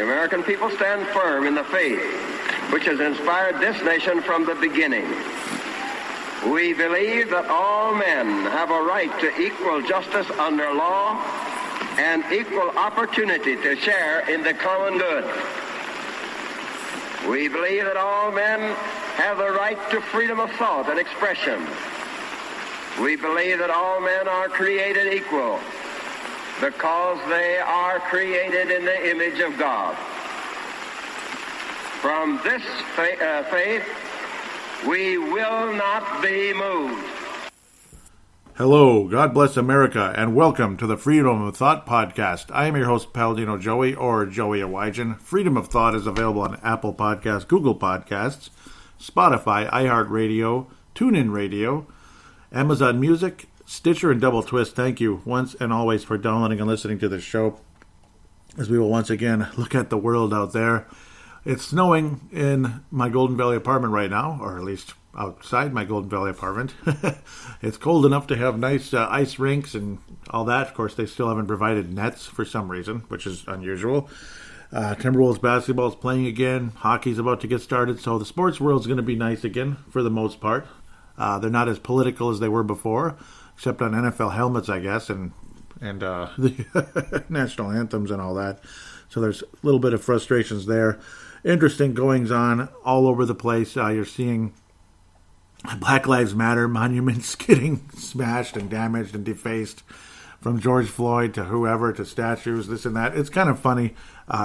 the American people stand firm in the faith which has inspired this nation from the beginning. We believe that all men have a right to equal justice under law and equal opportunity to share in the common good. We believe that all men have the right to freedom of thought and expression. We believe that all men are created equal because they are created in the image of God. From this faith, we will not be moved. Hello, God bless America, and welcome to the Freedom of Thought podcast. I am your host, Paladino Joey, or Joey Awajan. Freedom of Thought is available on Apple Podcasts, Google Podcasts, Spotify, iHeartRadio, TuneIn Radio, Amazon Music, Stitcher, and Double Twist. Thank you once and always for downloading and listening to this show, as we will once again look at the world out there. It's snowing in my Golden Valley apartment right now, or at least outside my Golden Valley apartment. It's cold enough to have nice ice rinks and all that. Of course, they still haven't provided nets for some reason, which is unusual. Timberwolves basketball is playing again. Hockey's about to get started, so the sports world's going to be nice again for the most part. They're not as political as they were before, except on NFL helmets, I guess, and the national anthems and all that. So there's a little bit of frustrations there. Interesting goings on all over the place. You're seeing Black Lives Matter monuments getting smashed and damaged and defaced, from George Floyd to whoever, to statues, this and that. It's kind of funny.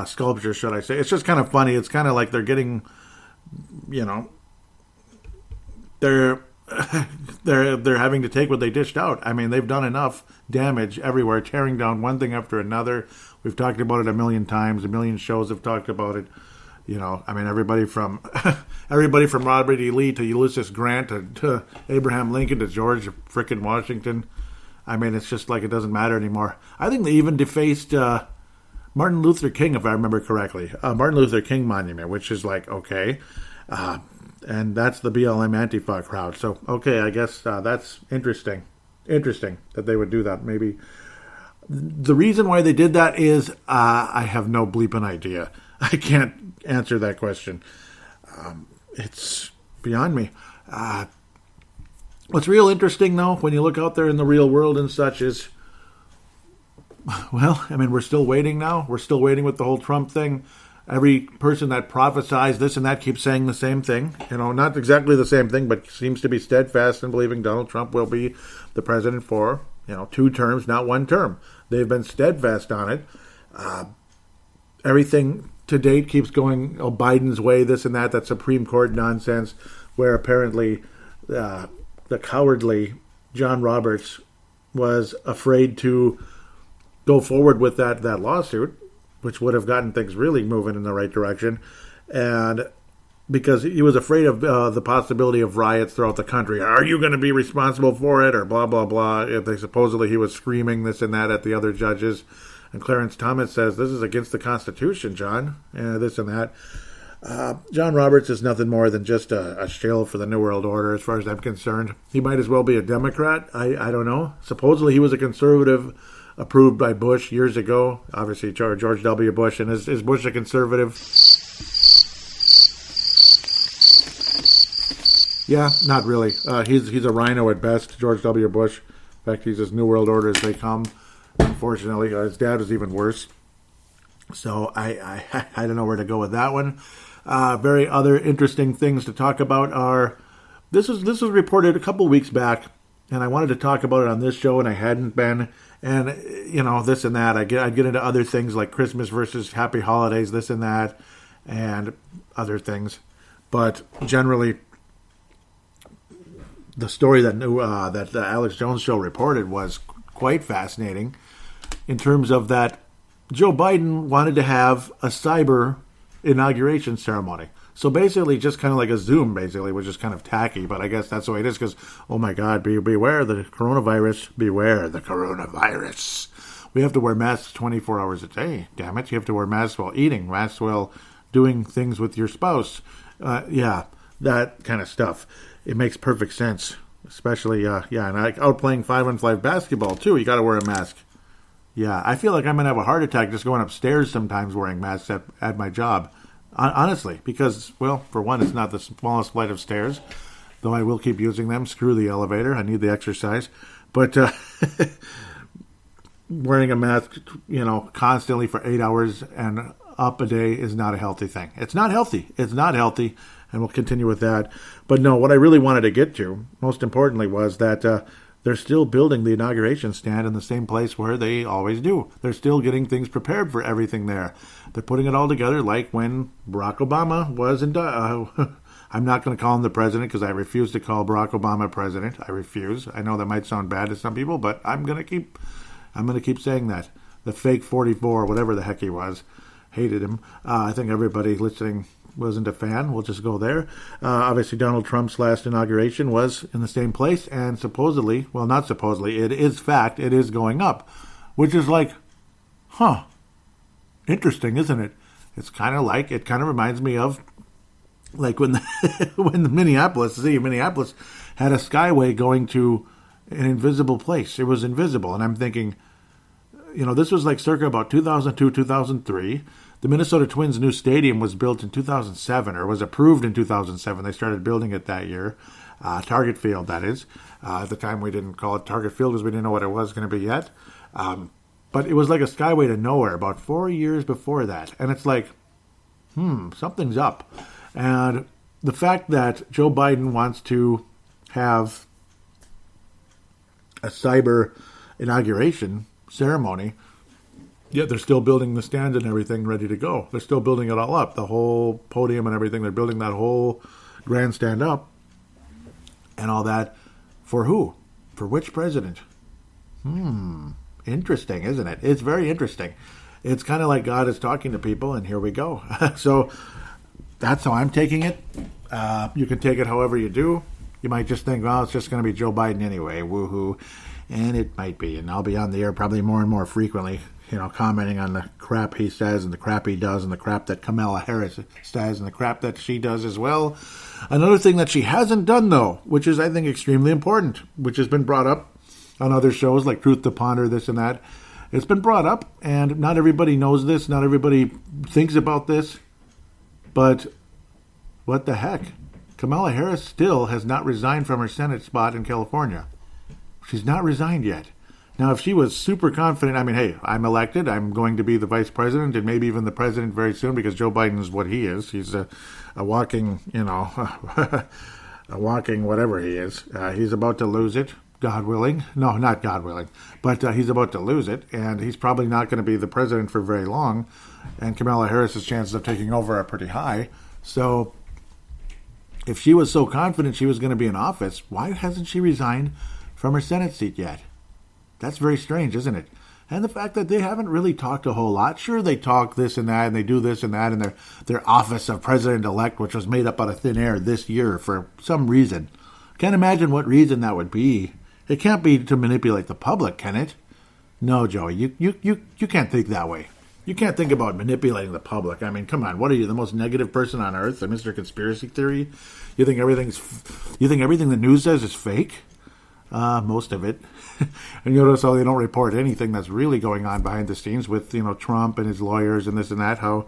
Sculpture, should I say. It's just kind of funny. It's kind of like they're getting, they're having to take what they dished out. I mean, they've done enough damage everywhere, tearing down one thing after another. We've talked about it a million times. A million shows have talked about it. Everybody from Robert E. Lee to Ulysses Grant to Abraham Lincoln to George frickin' Washington. I mean, it's just like it doesn't matter anymore. I think they even defaced Martin Luther King, if I remember correctly. Martin Luther King monument, which is like, okay. And that's the BLM Antifa crowd. So, okay, I guess that's interesting. Interesting that they would do that, maybe. The reason why they did that is I have no bleeping idea. I can't answer that question. It's beyond me. What's real interesting, though, when you look out there in the real world and such is, well, I mean, we're still waiting now. We're still waiting with the whole Trump thing. Every person that prophesies this and that keeps saying the same thing. Not exactly the same thing, but seems to be steadfast in believing Donald Trump will be the president for, 2 terms, not 1 term. They've been steadfast on it. Everything to date keeps going Biden's way, this and that Supreme Court nonsense, where apparently the cowardly John Roberts was afraid to go forward with that lawsuit, which would have gotten things really moving in the right direction, and because he was afraid of the possibility of riots throughout the country. Are you going to be responsible for it, or blah, blah, blah. Supposedly he was screaming this and that at the other judges. And Clarence Thomas says, this is against the Constitution, John, this and that. John Roberts is nothing more than just a shill for the New World Order, as far as I'm concerned. He might as well be a Democrat. I don't know. Supposedly he was a conservative approved by Bush years ago. Obviously, George W. Bush. And is Bush a conservative? Yeah, not really. He's a rhino at best, George W. Bush. In fact, he's as New World Order as they come. Unfortunately, his dad was even worse. So I don't know where to go with that one. Very other interesting things to talk about are, this was reported a couple weeks back, and I wanted to talk about it on this show, and I hadn't been. And, this and that. I'd get into other things like Christmas versus Happy Holidays, this and that, and other things. But generally, the story that the Alex Jones show reported was quite fascinating in terms of that Joe Biden wanted to have a cyber inauguration ceremony. So basically just kind of like a Zoom, basically, which is kind of tacky, but I guess that's the way it is because, oh my God, beware the coronavirus. Beware the coronavirus. We have to wear masks 24 hours a day. Damn it. You have to wear masks while eating, masks while doing things with your spouse. Yeah, that kind of stuff. It makes perfect sense. Especially, and out playing 5-on-5 basketball, too. You got to wear a mask. Yeah, I feel like I'm going to have a heart attack just going upstairs sometimes wearing masks at my job. Honestly, because, well, for one, it's not the smallest flight of stairs, though I will keep using them. Screw the elevator. I need the exercise. But wearing a mask, constantly for 8 hours and up a day is not a healthy thing. It's not healthy. It's not healthy, and we'll continue with that. But no, what I really wanted to get to, most importantly, was that they're still building the inauguration stand in the same place where they always do. They're still getting things prepared for everything there. They're putting it all together like when Barack Obama was I'm not going to call him the president because I refuse to call Barack Obama president. I refuse. I know that might sound bad to some people, but I'm going to keep saying that. The fake 44, whatever the heck he was, hated him. I think everybody listening wasn't a fan. We'll just go there. Obviously, Donald Trump's last inauguration was in the same place, and supposedly, well, not supposedly, it is fact, it is going up, which is like, interesting, isn't it? It kind of reminds me of like when Minneapolis had a skyway going to an invisible place. It was invisible, and I'm thinking, this was like circa about 2002, 2003. The Minnesota Twins' new stadium was built in 2007, or was approved in 2007. They started building it that year. Target Field, that is. At the time, we didn't call it Target Field because we didn't know what it was going to be yet. But it was like a skyway to nowhere about 4 years before that. And it's like, something's up. And the fact that Joe Biden wants to have a cyber inauguration ceremony, yet they're still building the stand and everything ready to go. They're still building it all up, the whole podium and everything. They're building that whole grandstand up and all that. For who? For which president? Interesting, isn't it? It's very interesting. It's kind of like God is talking to people, and here we go. So that's how I'm taking it. You can take it however you do. You might just think, well, it's just going to be Joe Biden anyway, woohoo. And it might be. And I'll be on the air probably more and more frequently, commenting on the crap he says and the crap he does and the crap that Kamala Harris says and the crap that she does as well. Another thing that she hasn't done, though, which is, I think, extremely important, which has been brought up on other shows like Truth to Ponder, this and that. It's been brought up, and not everybody knows this. Not everybody thinks about this. But what the heck? Kamala Harris still has not resigned from her Senate spot in California. She's not resigned yet. Now, if she was super confident, hey, I'm elected, I'm going to be the vice president and maybe even the president very soon because Joe Biden is what he is. He's a walking, a walking whatever he is. He's about to lose it, God willing. No, not God willing. But he's about to lose it, and he's probably not going to be the president for very long. And Kamala Harris's chances of taking over are pretty high. So if she was so confident she was going to be in office, why hasn't she resigned from her Senate seat yet? That's very strange, isn't it? And the fact that they haven't really talked a whole lot. Sure, they talk this and that, and they do this and that in their office of president-elect, which was made up out of thin air this year for some reason. Can't imagine what reason that would be. It can't be to manipulate the public, can it? No, Joey, you can't think that way. You can't think about manipulating the public. Come on, what are you, the most negative person on earth, the Mr. Conspiracy Theory? You think everything the news says is fake? Most of it. And you notice how they don't report anything that's really going on behind the scenes with, Trump and his lawyers and this and that, how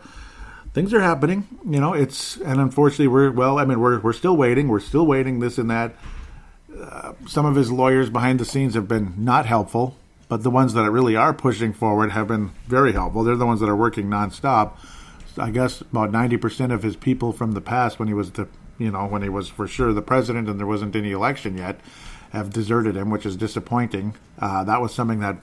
things are happening. And unfortunately we're still waiting. We're still waiting, this and that. Some of his lawyers behind the scenes have been not helpful, but the ones that really are pushing forward have been very helpful. They're the ones that are working nonstop. I guess about 90% of his people from the past when he was when he was for sure the president and there wasn't any election yet, have deserted him, which is disappointing. That was something that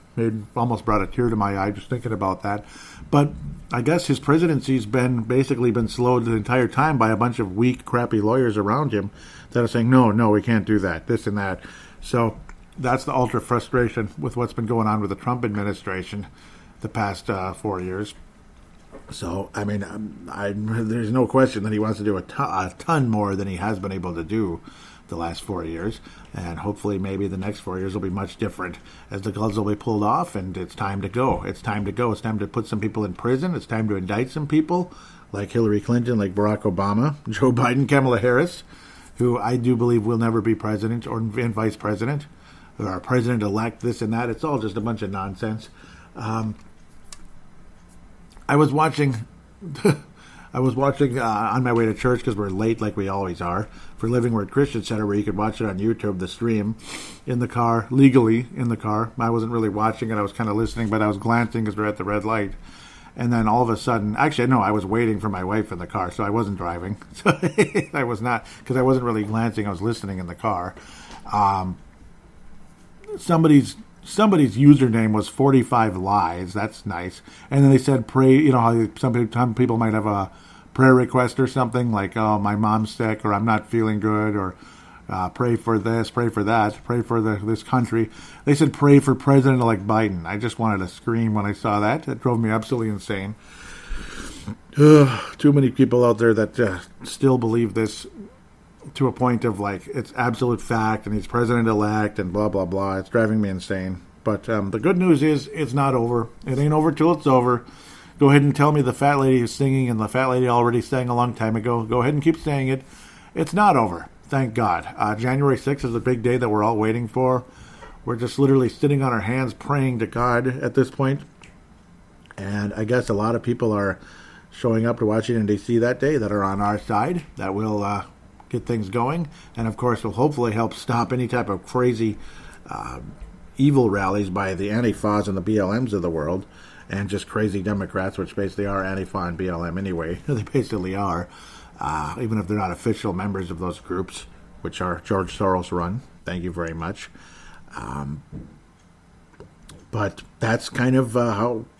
almost brought a tear to my eye just thinking about that. But I guess his presidency's basically been slowed the entire time by a bunch of weak, crappy lawyers around him that are saying, no, we can't do that, this and that. So that's the ultra frustration with what's been going on with the Trump administration the past 4 years. So, there's no question that he wants to do a ton more than he has been able to do the last 4 years, and hopefully maybe the next 4 years will be much different as the gloves will be pulled off and it's time to go. It's time to put some people in prison. It's time to indict some people like Hillary Clinton, like Barack Obama, Joe Biden, Kamala Harris, who I do believe will never be president and vice president or president-elect, this and that. It's all just a bunch of nonsense. I was watching on my way to church because we're late like we always are for Living Word Christian Center, where you could watch it on YouTube, the stream, in the car, legally in the car. I wasn't really watching it. I was kind of listening, but I was glancing because we're at the red light. And then all of a sudden, actually, no, I was waiting for my wife in the car, so I wasn't driving. So I was not, because I wasn't really glancing. I was listening in the car. Somebody's username was 45 Lies. That's nice. And then they said pray. You know how some people might have a prayer request or something like, oh, my mom's sick, or I'm not feeling good, or pray for this, pray for that, pray for this country. They said pray for President-elect Biden. I just wanted to scream when I saw that. It drove me absolutely insane. Too many people out there that still believe this to a point of like it's absolute fact and he's president-elect and blah, blah, blah. It's driving me insane. But the good news is it's not over. It ain't over till it's over. Go ahead and tell me the fat lady is singing and the fat lady already sang a long time ago. Go ahead and keep saying it. It's not over. Thank God. January 6th is a big day that we're all waiting for. We're just literally sitting on our hands praying to God at this point. And I guess a lot of people are showing up to Washington, D.C. that day that are on our side. That will get things going. And, of course, will hopefully help stop any type of crazy evil rallies by the Antifas and the BLMs of the world. And just crazy Democrats, which basically are Antifa and BLM anyway. They basically are. Even if they're not official members of those groups, which are George Soros run. Thank you very much. But that's kind of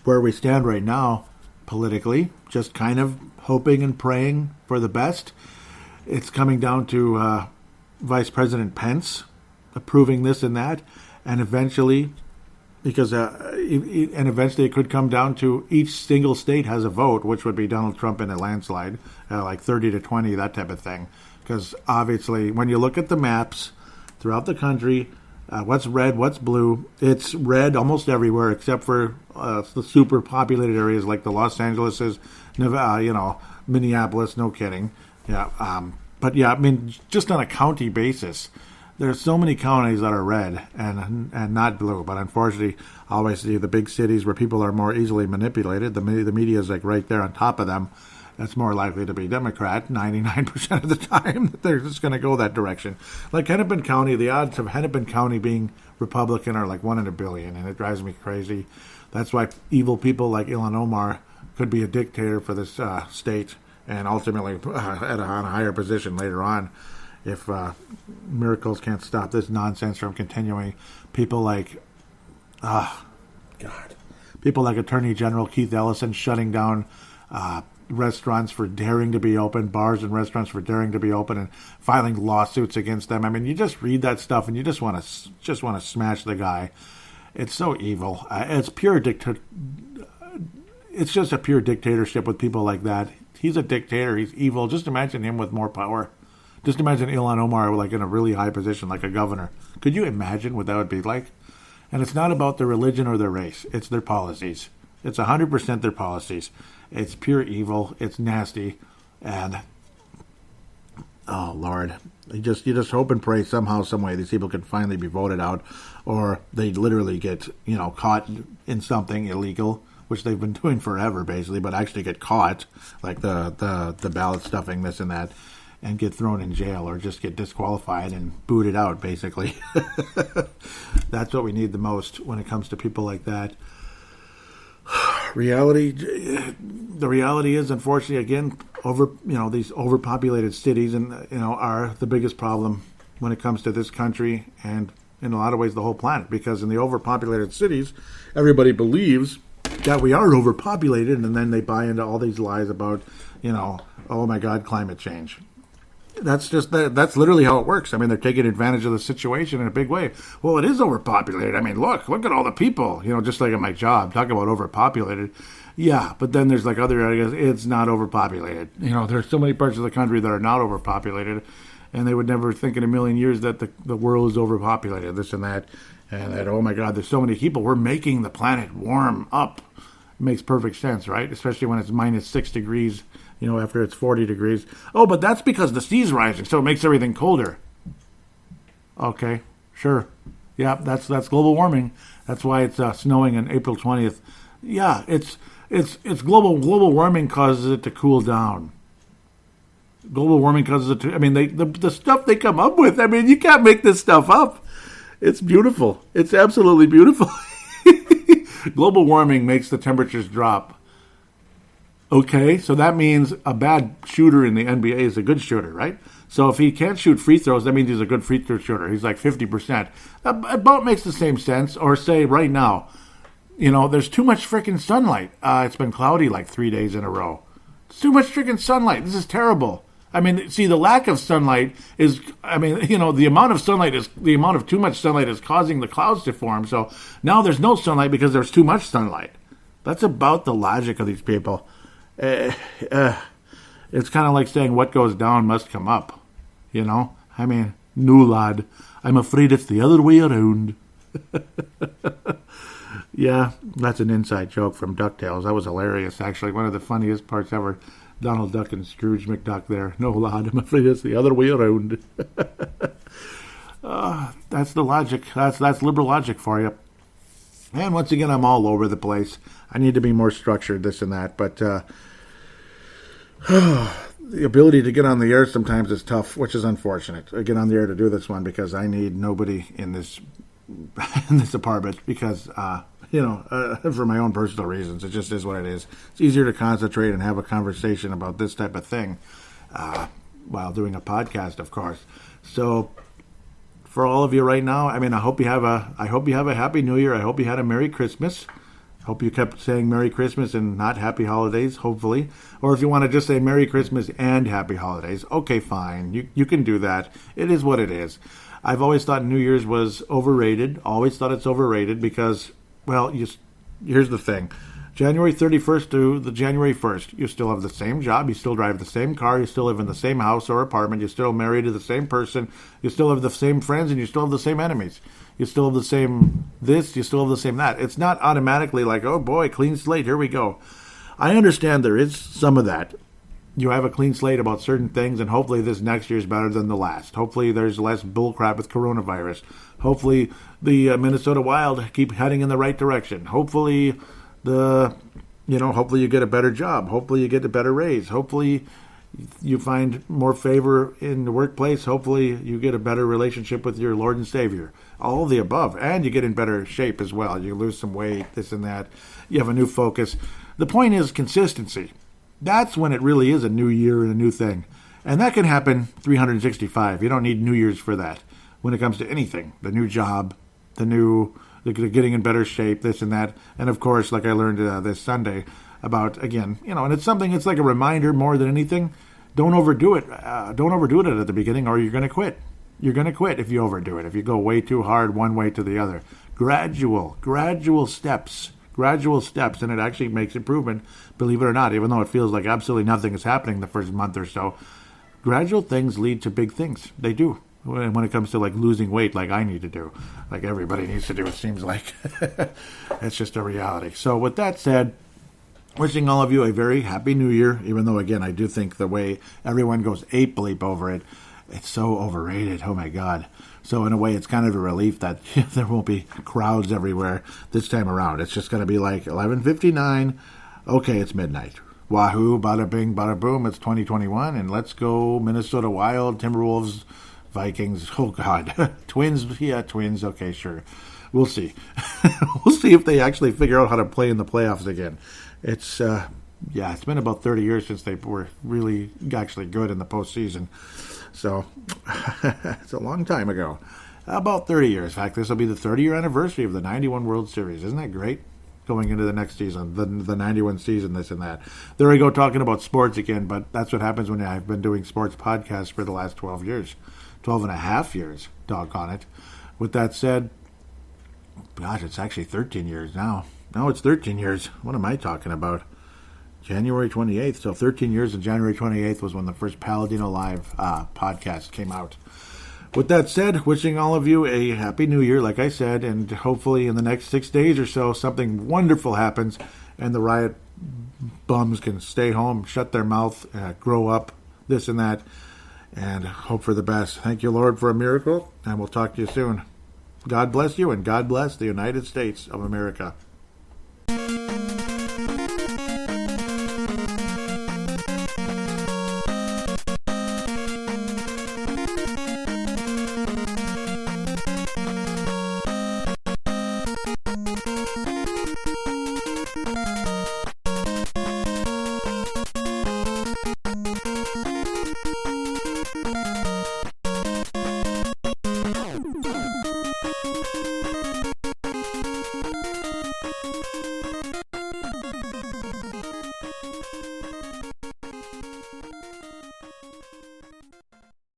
where we stand right now politically, just kind of hoping and praying for the best. It's coming down to Vice President Pence approving this and that, and eventually, eventually it could come down to each single state has a vote, which would be Donald Trump in a landslide, like 30-20, that type of thing. Because obviously, when you look at the maps throughout the country, what's red, what's blue, it's red almost everywhere except for the super populated areas like the Los Angeleses, Nevada, Minneapolis, no kidding. Yeah, but yeah, I mean, just on a county basis, there's so many counties that are red and not blue. But unfortunately, obviously, the big cities where people are more easily manipulated, the media is like right there on top of them. That's more likely to be Democrat 99% of the time. They're just going to go that direction. Like Hennepin County, the odds of Hennepin County being Republican are like 1 in a billion, and it drives me crazy. That's why evil people like Ilhan Omar could be a dictator for this state and ultimately on a higher position later on if miracles can't stop this nonsense from continuing. People like, people like Attorney General Keith Ellison shutting down restaurants for daring to be open, bars and restaurants for daring to be open, and filing lawsuits against them. I mean, you just read that stuff and you just want to smash the guy. It's so evil. It's just a pure dictatorship with people like that. He's a dictator. He's evil. Just imagine him with more power. Just imagine Ilhan Omar like in a really high position, like a governor. Could you imagine what that would be like? And it's not about their religion or their race. It's their policies. It's 100% their policies. It's pure evil. It's nasty. And, oh, Lord. You just hope and pray somehow, some way these people can finally be voted out, or they literally get, caught in something illegal, which they've been doing forever, basically, but actually get caught, like the ballot stuffing, this and that, and get thrown in jail or just get disqualified and booted out, basically. That's what we need the most when it comes to people like that. The reality is, unfortunately, again, these overpopulated cities are the biggest problem when it comes to this country and in a lot of ways the whole planet, because in the overpopulated cities, everybody believes that we are overpopulated, and then they buy into all these lies about, oh my God, climate change. That's that's literally how it works. I mean, they're taking advantage of the situation in a big way. Well, it is overpopulated. I mean, look at all the people, just like at my job, talk about overpopulated. Yeah, but then there's like other areas, it's not overpopulated. There's so many parts of the country that are not overpopulated, and they would never think in a million years that the world is overpopulated, this and that, oh my God, there's so many people. We're making the planet warm up. It makes perfect sense, right? Especially when it's minus 6 degrees, after it's 40 degrees. Oh, but that's because the sea's rising, so it makes everything colder. Okay, sure. Yeah, that's global warming. That's why it's snowing on April 20th. Yeah, it's global warming causes it to cool down. Global warming causes it to. I mean, the stuff they come up with. I mean, you can't make this stuff up. It's beautiful. It's absolutely beautiful. Global warming makes the temperatures drop. Okay, so that means a bad shooter in the NBA is a good shooter, right? So if he can't shoot free throws, that means he's a good free throw shooter. He's like 50%. That about makes the same sense. Or say right now, there's too much freaking sunlight. It's been cloudy like 3 days in a row. It's too much freaking sunlight. This is terrible. I mean, see, the lack of sunlight is, the amount of too much sunlight is causing the clouds to form. So now there's no sunlight because there's too much sunlight. That's about the logic of these people. It's kind of like saying what goes down must come up. I mean, no, lad. I'm afraid it's the other way around. Yeah, that's an inside joke from DuckTales. That was hilarious, actually. One of the funniest parts ever. Donald Duck and Scrooge McDuck there. No, lad, I'm afraid it's the other way around. That's the logic. That's liberal logic for you. And once again, I'm all over the place. I need to be more structured, this and that. But the ability to get on the air sometimes is tough, which is unfortunate. I get on the air to do this one because I need nobody in this apartment because, for my own personal reasons. It just is what it is. It's easier to concentrate and have a conversation about this type of thing while doing a podcast, of course. So for all of you right now, I mean, I hope you have a happy New Year. I hope you had a Merry Christmas. I hope you kept saying Merry Christmas and not Happy Holidays, hopefully. Or if you want to just say Merry Christmas and Happy Holidays, okay, fine. You can do that. It is what it is. I've always thought New Year's was overrated. Always thought it's overrated because, well, here's the thing. January 31st to the January 1st, you still have the same job, you still drive the same car, you still live in the same house or apartment, you're still married to the same person, you still have the same friends, and you still have the same enemies. You still have the same this, you still have the same that. It's not automatically like, oh boy, clean slate, here we go. I understand there is some of that. You have a clean slate about certain things, and hopefully this next year is better than the last. Hopefully there's less bullcrap with coronavirus. Hopefully the Minnesota Wild keep heading in the right direction. Hopefully hopefully you get a better job. Hopefully you get a better raise. Hopefully you find more favor in the workplace. Hopefully you get a better relationship with your Lord and Savior. All of the above. And you get in better shape as well. You lose some weight, this and that. You have a new focus. The point is consistency. That's when it really is a new year and a new thing. And that can happen 365. You don't need New Year's for that when it comes to anything. The new job, the getting in better shape, this and that. And of course, like I learned this Sunday about, again, and it's like a reminder more than anything. Don't overdo it. Don't overdo it at the beginning or you're going to quit. You're going to quit if you overdo it. If you go way too hard one way to the other. Gradual steps. And it actually makes improvement, believe it or not, even though it feels like absolutely nothing is happening the first month or so. Gradual things lead to big things. They do. When it comes to like losing weight, like I need to do, like everybody needs to do, it seems like. It's just a reality. So with that said, wishing all of you a very happy New Year, even though, again, I do think the way everyone goes ape-bleep over it, it's so overrated. Oh, my God. So in a way, it's kind of a relief that there won't be crowds everywhere this time around. It's just going to be like 11:59. Okay, it's midnight. Wahoo, bada bing, bada boom. It's 2021, and let's go Minnesota Wild, Timberwolves, Vikings. Oh, God. Twins. Yeah, Twins. Okay, sure. We'll see. We'll see if they actually figure out how to play in the playoffs again. It's been about 30 years since they were really actually good in the postseason. So it's a long time ago. About 30 years. In fact, this will be the 30-year anniversary of the 91 World Series. Isn't that great? Going into the next season, the 91 season, this and that. There we go, talking about sports again, but that's what happens when I've been doing sports podcasts for the last 12 years. 12 and a half years, doggone it. With that said, gosh, it's actually 13 years now. No, it's 13 years. What am I talking about? January 28th. So 13 years, and January 28th was when the first Paladino Live podcast came out. With that said, wishing all of you a happy new year, like I said, and hopefully in the next 6 days or so, something wonderful happens and the riot bums can stay home, shut their mouth, grow up, this and that, and hope for the best. Thank you, Lord, for a miracle, and we'll talk to you soon. God bless you, and God bless the United States of America.